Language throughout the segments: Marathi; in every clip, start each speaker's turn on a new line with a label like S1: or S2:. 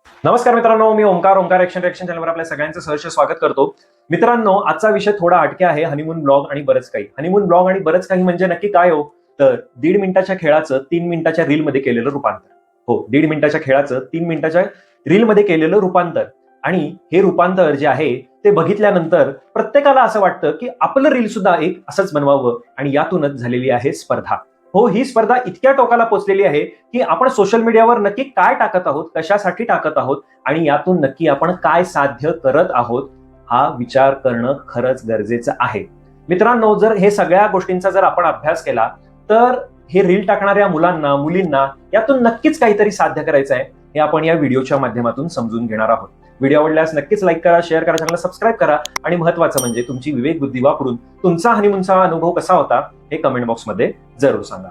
S1: नमस्कार मित्रांनो, मी ओंकार ॲक्शन रिॲक्शन चॅनलवर आपल्या सगळ्यांचं सहर्ष स्वागत करतो. मित्रांनो, आजचा विषय थोडा अटके आहे. हनीमून ब्लॉग आणि बरंच काही. हनीमून ब्लॉग आणि बरंच काही म्हणजे नक्की काय हो? तर 1.5 मिनिटाच्या खेळाचं 3 मिनिटाच्या रीलमध्ये केलेलं रूपांतर. हो, 1.5 मिनिटाच्या खेळाचं 3 मिनिटाच्या रीलमध्ये केलेलं रूपांतर. आणि हे रूपांतर जे आहे ते बघितल्यानंतर प्रत्येकाला असं वाटतं की आपलं रील सुद्धा एक असंच बनवावं आणि यातूनच झालेली आहे स्पर्धा. हो, ही स्पर्धा इतक्या टोकाला पोहोचलेली आहे की आपण सोशल मीडियावर नक्की काय टाकत आहोत, कशासाठी टाकत आहोत आणि यातून नक्की आपण काय साध्य करत आहोत, हा विचार करणं खरंच गरजेचं आहे. मित्रांनो, जर हे सगळ्या गोष्टींचा जर आपण अभ्यास केला तर हे रील टाकणाऱ्या मुलांना, मुलींना यातून नक्कीच काहीतरी साध्य करायचं आहे, हे आपण या व्हिडिओच्या माध्यमातून समजून घेणार आहोत. व्हिडिओ आवडल्यास नक्कीच लाईक करा, शेअर करा, चॅनलला सबस्क्राईब करा आणि महत्त्वाचं म्हणजे तुमची विवेक बुद्धी वापरून तुमचा हनीमूनचा अनुभव कसा होता हे कमेंट बॉक्समध्ये जरूर सांगा.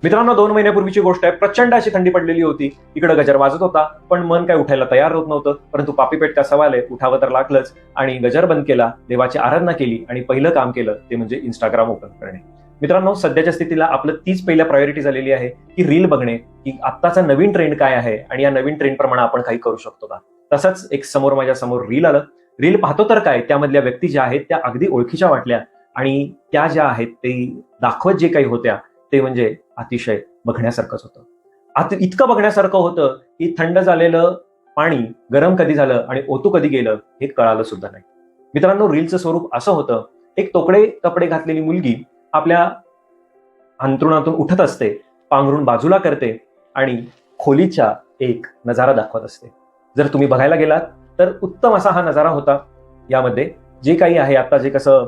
S1: मित्रांनो, 2 महिन्यापूर्वीची गोष्ट आहे. प्रचंड अशी थंडी पडलेली होती. इकडे गजर वाजत होता, पण मन काय उठायला तयार होत नव्हतं. परंतु पापीपेट का सवाल आहे, उठावं तर लागलंच. आणि गजर बंद केला, देवाची आराधना केली आणि पहिलं काम केलं ते म्हणजे इंस्टाग्राम ओपन करणे. मित्रांनो, सध्याच्या स्थितीला आपलं तीच पहिल्या प्रायोरिटी झालेली आहे की रील बघणे, की आत्ताचा नवीन ट्रेंड काय आहे आणि या नवीन ट्रेंड प्रमाणे आपण काही करू शकतो का. तसंच एक माझ्या समोर रील आलं. रील पाहतो तर काय, त्यामधल्या व्यक्ती ज्या आहेत त्या अगदी ओळखीच्या वाटल्या आणि त्या ज्या आहेत ते दाखवत जे काही होत्या ते म्हणजे अतिशय बघण्यासारखंच होतं. आता इतकं बघण्यासारखं होतं की थंड झालेलं पाणी गरम कधी झालं आणि ओतू कधी गेलं हे कळालं सुद्धा नाही. मित्रांनो, रीलचं स्वरूप असं होतं, एक तोकडे कपडे घातलेली मुलगी आपल्या अंथरुणातून उठत असते, पांघरून बाजूला करते आणि खोलीच्या एक नजारा दाखवत असते. जर तुम्ही बघायला गेलात तर उत्तम असा हा नजारा होता. यामध्ये जे काही आहे आता, जे कसं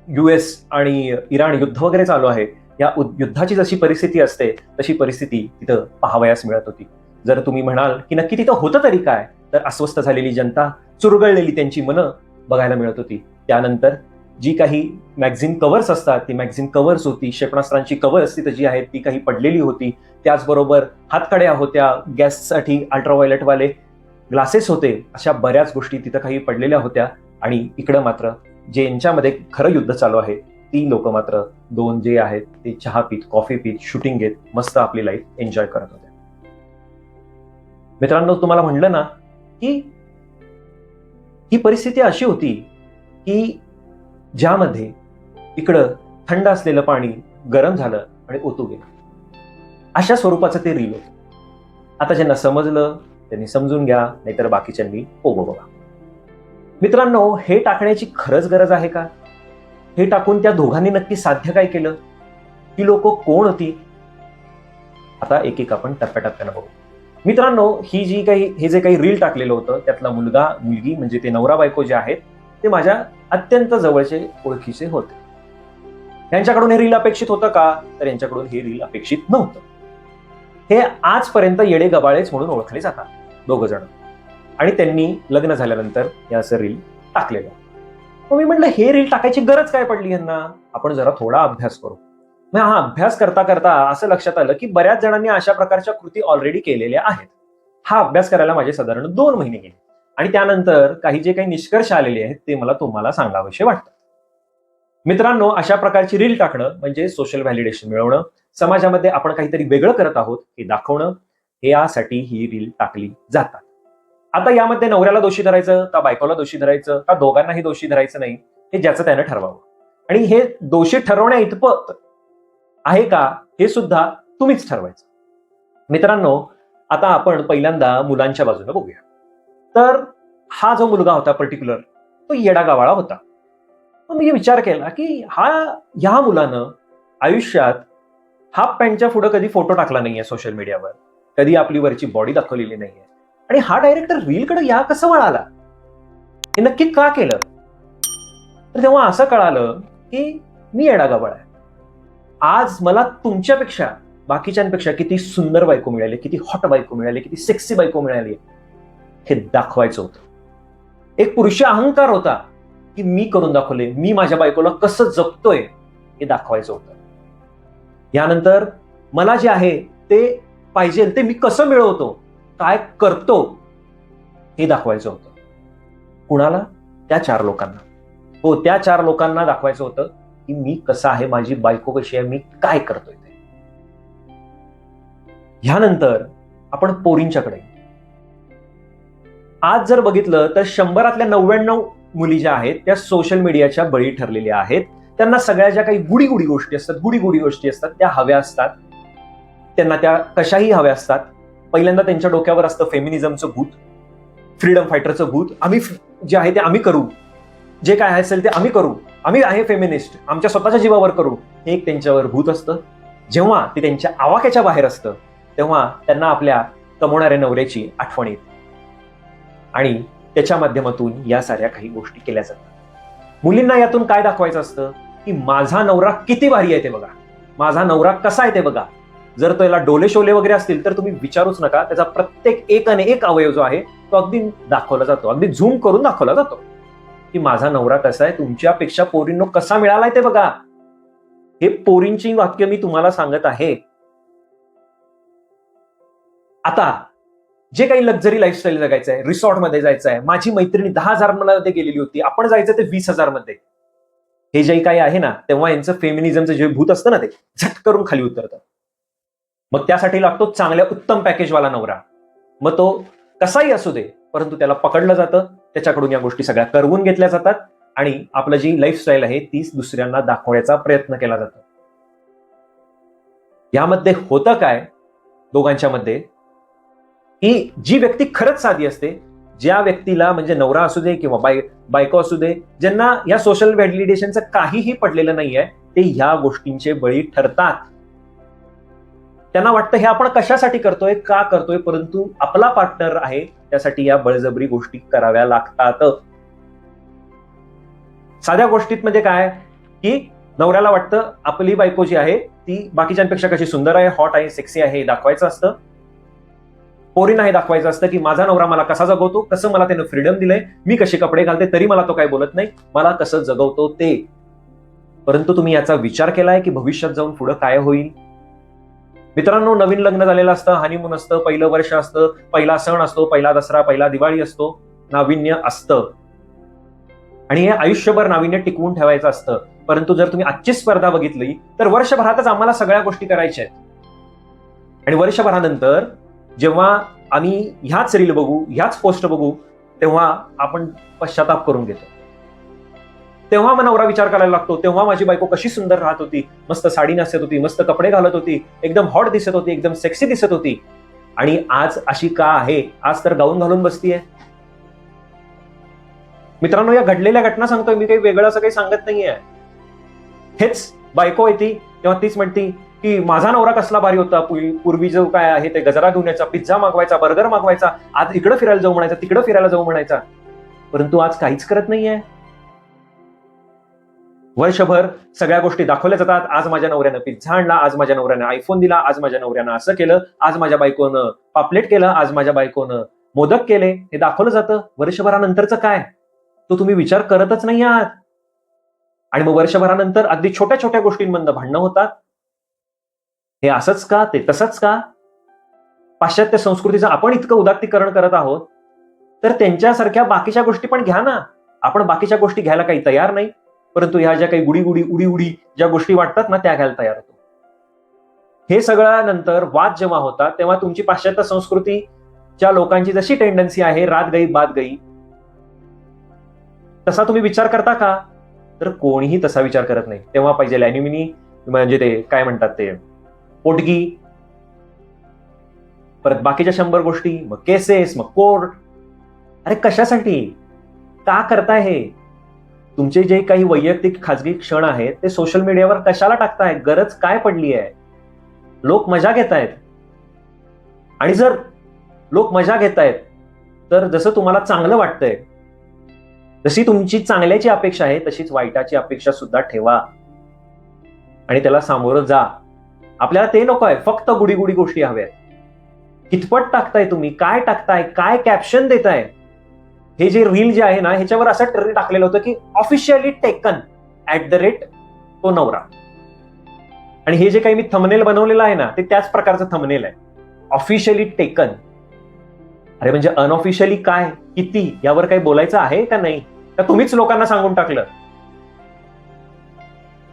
S1: US आणि इराण युद्ध वगैरे चालू आहे, या युद्धाची जशी परिस्थिती असते तशी परिस्थिती तिथं पाहावयास मिळत होती. जर तुम्ही म्हणाल की नक्की तिथं होतं तरी काय, तर अस्वस्थ झालेली जनता, चुरगळलेली त्यांची मनं बघायला मिळत होती. त्यानंतर जी काही मॅगझिन कव्हर्स असतात ती मॅगझिन कव्हर्स होती, क्षेपणास्त्रांची कव्हर्स तिथं जी आहेत ती काही पडलेली होती. त्याचबरोबर हातकड्या होत्या, गॅससाठी अल्ट्राव्हायोलेट वाले ग्लासेस होते. अशा बऱ्याच गोष्टी तिथं काही पडलेल्या होत्या. आणि इकडं मात्र जे यांच्यामध्ये खरं युद्ध चालू आहे ती लोक मात्र दोन जे आहेत ते चहा पीत, कॉफी पीत, शूटिंग घेत मस्त आपली लाईफ एन्जॉय करत होते. मित्रांनो, तुम्हाला म्हणलं ना की ही परिस्थिती अशी होती की ज्यामध्ये इकडं थंड असलेलं पाणी गरम झालं आणि ओतू गेलं, अशा स्वरूपाचं ते रील होतं. आता ज्यांना समजलं त्यांनी समजून घ्या, नाहीतर बाकीच्यांनी पोगो बघा. मित्रांनो, हे टाकण्याची खरंच गरज आहे का? हे टाकून त्या दोघांनी नक्की साध्य काय केलं? ही लोक कोण होती? आता एक एक आपण टप्प्याटप्प्यानं बघू. मित्रांनो, हे जे काही रील टाकलेलं होतं त्यातला मुलगा मुलगी म्हणजे ते नवरा बायको जे आहेत ते माझ्या अत्यंत जवळचे ओळखीचे होते. यांच्याकडून हे रील अपेक्षित होतं का? तर यांच्याकडून हे रील अपेक्षित नव्हतं. हे आजपर्यंत येडे गबाळेच म्हणून ओळखले जातात दोघ जण. आणि त्यांनी लग्न झाल्यानंतर हे असं रील टाकलेलं. मग मी म्हटलं, हे रील टाकायची गरज काय पडली यांना? आपण जरा थोडा अभ्यास करू. मग हा अभ्यास करता करता असं लक्षात आलं की बऱ्याच जणांनी अशा प्रकारच्या कृती ऑलरेडी केलेल्या आहेत. हा अभ्यास करायला माझे साधारण 2 महिने गेले आणि त्यानंतर जे काही निष्कर्ष आलेले आहेत ते मला तुम्हाला सांगावेसे वाटतं. मित्रांनो, अशा प्रकारची रील टाकणं म्हणजे सोशल व्हॅलिडेशन मिळवणं, समाजामध्ये आपण काहीतरी वेगळं करत आहोत हे दाखवणं, हे यासाठी ही रील टाकली जातात. आता यामध्ये नवऱ्याला दोषी धरायचं का बायकोला दोषी धरायचं का दोघांनाही दोषी धरायचं नाही, हे ज्याचं त्यानं ठरवावं. आणि हे दोषी ठरवण्या इतपत आहे का हे सुद्धा तुम्हीच ठरवायचं. मित्रांनो, आता आपण पहिल्यांदा मुलांच्या बाजूने बघूया. तर हा जो मुलगा होता पर्टिक्युलर, तो येडागावाळा होता. मग मी विचार केला की ह्या मुलानं आयुष्यात हाफ पॅन्टच्या पुढे कधी फोटो टाकला नाहीये सोशल मीडियावर, कधी आपली वरची बॉडी दाखवलेली नाहीये आणि हा डायरेक्टर रीलकडे या कसं वळाला, हे नक्की का केलं? तर तेव्हा असं कळालं की मी येडागावाळा आहे. आज मला तुमच्यापेक्षा, बाकीच्यांपेक्षा किती सुंदर बायको मिळाली, किती हॉट बायको मिळाली, किती सेक्सी बायको मिळाली हे दाखवायचं होतं. एक पुरुष अहंकार होता की मी करून दाखवले, मी माझ्या बायकोला कसं जगतोय हे दाखवायचं होतं. यानंतर मला जे आहे ते पाहिजे ते मी कसं मिळवतो, काय करतो हे दाखवायचं होतं. कुणाला? त्या 4 लोकांना. हो, त्या 4 लोकांना दाखवायचं होतं की मी कसा आहे, माझी बायको कशी आहे, मी काय करतोय ते. ह्यानंतर आपण पोरींच्याकडे. आज जर बघितलं तर 100 99 मुली ज्या आहेत त्या सोशल मीडियाच्या बळी ठरलेल्या आहेत. त्यांना सगळ्या ज्या काही गुडी गोष्टी असतात त्या हव्या असतात. त्यांना त्या कशाही हव्या असतात. पहिल्यांदा त्यांच्या डोक्यावर असतं फेमिनिझमचं भूत, फ्रीडम फायटरचं भूत. आम्ही जे आहे ते आम्ही करू, जे काय असेल ते आम्ही करू, आम्ही आहे फेमिनिस्ट, आमच्या स्वतःच्या जीवावर करू, हे एक त्यांच्यावर भूत असतं. जेव्हा ते त्यांच्या आवाक्याच्या बाहेर असतं तेव्हा त्यांना आपल्या कमवणाऱ्या नवऱ्याची आठवण येते आणि त्याच्या माध्यमातून या साऱ्या काही गोष्टी केल्या जातात. मुलींना यातून काय दाखवायचं असतं की माझा नवरा किती भारी आहे ते बघा, माझा नवरा कसा आहे ते बघा. जर त्याला डोले शोले वगैरे असतील तर तुम्ही विचारूच नका. त्याचा प्रत्येक एक आणि एक अवयव जो आहे तो अगदी दाखवला जातो, अगदी झूम करून दाखवला जातो की माझा नवरा कसा आहे, तुमच्यापेक्षा पोरींनो कसा मिळालाय ते बघा. हे पोरींची वाक्य मी तुम्हाला सांगत आहे. आता जे काही लक्झरी लाईफस्टाईल जगायचं आहे, रिसॉर्टमध्ये जायचं आहे, माझी मैत्रिणी 10,000 मध्ये गेलेली होती, आपण जायचं ते 20,000 मध्ये, हे जे काही आहे ना, तेव्हा यांचं फेमिनिझमचं जे भूत असतं ना ते झट करून खाली उतरतं. मग त्यासाठी लागतो चांगल्या उत्तम पॅकेजवाला नवरा. मग तो कसाही असू दे, परंतु त्याला पकडलं जातं, त्याच्याकडून या गोष्टी सगळ्या करवून घेतल्या जातात आणि आपलं जी लाईफस्टाईल आहे तीच दुसऱ्यांना दाखवण्याचा प्रयत्न केला जातो. यामध्ये होतं काय दोघांच्या मध्ये की जी व्यक्ती खरंच साधी असते, ज्या व्यक्तीला म्हणजे नवरा असू दे किंवा बायको असू दे, ज्यांना या सोशल व्हॅलिडेशनचं काहीही पडलेलं नाहीये, ते ह्या गोष्टींचे बळी ठरतात. त्यांना वाटतं हे आपण कशासाठी करतोय, का करतोय, परंतु आपला पार्टनर आहे त्यासाठी या बळजबरी गोष्टी कराव्या लागतात. साध्या गोष्टीत म्हणजे काय की नवऱ्याला वाटतं आपली बायको जी आहे ती बाकीच्यांपेक्षा कशी सुंदर आहे, हॉट आहे, सेक्सी आहे हे दाखवायचं असतं. पोरींना हे दाखवायचं असतं की माझा नवरा मला कसा जगवतो, कसं मला त्यानं फ्रीडम दिलंय, मी कसे कपडे घालते तरी मला तो काय बोलत नाही, मला कसं जगवतो ते. परंतु तुम्ही याचा विचार केलाय की भविष्यात जाऊन पुढे काय होईल? मित्रांनो, नवीन लग्न झालेलं असतं, हनीमून असतं, पहिलं वर्ष असतं, पहिला सण असतो, पहिला दसरा, पहिला दिवाळी असतो, नाविन्य असतं आणि हे आयुष्यभर नाविन्य टिकवून ठेवायचं असतं. परंतु जर तुम्ही आजची स्पर्धा बघितली तर वर्षभरातच आम्हाला सगळ्या गोष्टी करायच्या आहेत आणि वर्षभरानंतर जेव्हा आम्ही ह्याच रील बघू, ह्याच पोस्ट बघू, तेव्हा आपण पश्चाताप करून घेतो. तेव्हा मग नवरा विचार करायला लागतो, तेव्हा माझी बायको कशी सुंदर राहत होती, मस्त साडी नेसत होती, मस्त कपडे घालत होती, एकदम हॉट दिसत होती, एकदम सेक्सी दिसत होती, आणि आज अशी का आहे, आज तर गाऊन घालून बसतीये. मित्रांनो, या घडलेल्या घटना सांगतोय मी, काही वेगळं असं काही सांगत नाहीये. हेच बायको येते तेव्हा तीच म्हणती की माझा नवरा कसला भारी होता, पूर्वी जो काय आहे ते गजरा घेऊन यायचा, पिझ्झा मागवायचा, बर्गर मागवायचा, आज इकडं फिरायला जाऊ म्हणायचा, तिकडं फिरायला जाऊ म्हणायचा, परंतु आज काहीच करत नाहीये. वर्षभर सगळ्या गोष्टी दाखवल्या जातात. आज माझ्या नवऱ्यानं पिझ्झा आणला, आज माझ्या नवऱ्यानं आयफोन दिला, आज माझ्या नवऱ्यानं असं केलं, आज माझ्या बायकोनं पापलेट केलं, आज माझ्या बायकोनं मोदक केले, हे दाखवलं जातं. वर्षभरानंतरचं काय, तो तुम्ही विचार करतच नाही आहात. आणि मग वर्षभरानंतर अगदी छोट्या छोट्या गोष्टींमधनं भांडणं होतात. हे असंच का, ते तसंच का? पाश्चात्य संस्कृतीचं आपण इतकं उदात्तीकरण करत आहोत, तर त्यांच्यासारख्या बाकीच्या गोष्टी पण घ्या ना. आपण बाकीच्या गोष्टी घ्यायला काही तयार नाही, परंतु ह्या ज्या काही उडी ज्या गोष्टी वाटतात ना, त्या घ्यायला तयार होतो. हे सगळ्या नंतर वाद जेव्हा होतात तेव्हा तुमची पाश्चात्य संस्कृतीच्या लोकांची जशी टेंडन्सी आहे, रात गई बात गई, तसा तुम्ही विचार करता का? तर कोणीही तसा विचार करत नाही. तेव्हा पाहिजे अॅन्युमिनी, म्हणजे ते काय म्हणतात ते पोटगी, परत बाकीच्या 100 गोष्टी, मग केसेस, मग कोर्ट. अरे कशासाठी, का करताय हे? तुमचे जे काही वैयक्तिक खाजगी क्षण आहेत ते सोशल मीडियावर कशाला टाकताय? गरज काय पडली आहे? लोक मजा घेत आहेत, आणि जर लोक मजा घेत आहेत तर जसं तुम्हाला चांगलं वाटतंय, जशी तुमची चांगल्याची अपेक्षा आहे तशीच वाईटाची अपेक्षा सुद्धा ठेवा आणि त्याला सामोरं जा. आपल्याला ते नको आहे, फक्त गुडी गोष्टी हव्या. कितपट टाकताय तुम्ही, काय टाकताय, काय कॅप्शन देताय? हे जे रील जे आहे ना, ह्याच्यावर असं टाकलेलं होतं की ऑफिशियली टेकन @ तो नवरा, आणि हे जे काही मी थंबनेल बनवलेलं आहे ना, ते त्याच प्रकारचं थंबनेल आहे, ऑफिशियली टेकन. अरे म्हणजे अनऑफिशियली काय, किती, यावर काही बोलायचं आहे का नाही? तर तुम्हीच लोकांना सांगून टाकलं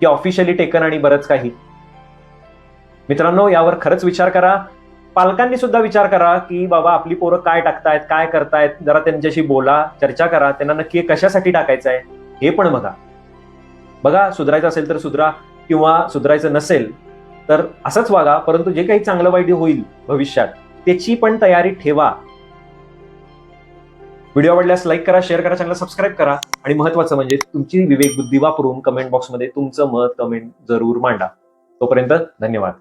S1: की ऑफिशियली टेकन आणि बरंच काही. मित्रांनो, यावर खरंच विचार करा. पालकांनी सुद्धा विचार करा की बाबा आपली पोरं काय टाकतायत, काय करतायत, जरा त्यांच्याशी बोला, चर्चा करा, त्यांना नक्की कशासाठी टाकायचं आहे हे पण बघा. सुधारायचं असेल तर सुधरा, किंवा सुधारायचं नसेल तर असंच वागा, परंतु जे काही चांगलं वाईट होईल भविष्यात त्याची पण तयारी ठेवा. व्हिडिओ आवडल्यास लाईक करा, शेअर करा, चॅनल सबस्क्राईब करा आणि महत्वाचं म्हणजे तुमची विवेक बुद्धी वापरून कमेंट बॉक्समध्ये तुमचं मत कमेंट जरूर मांडा. तोपर्यंत धन्यवाद.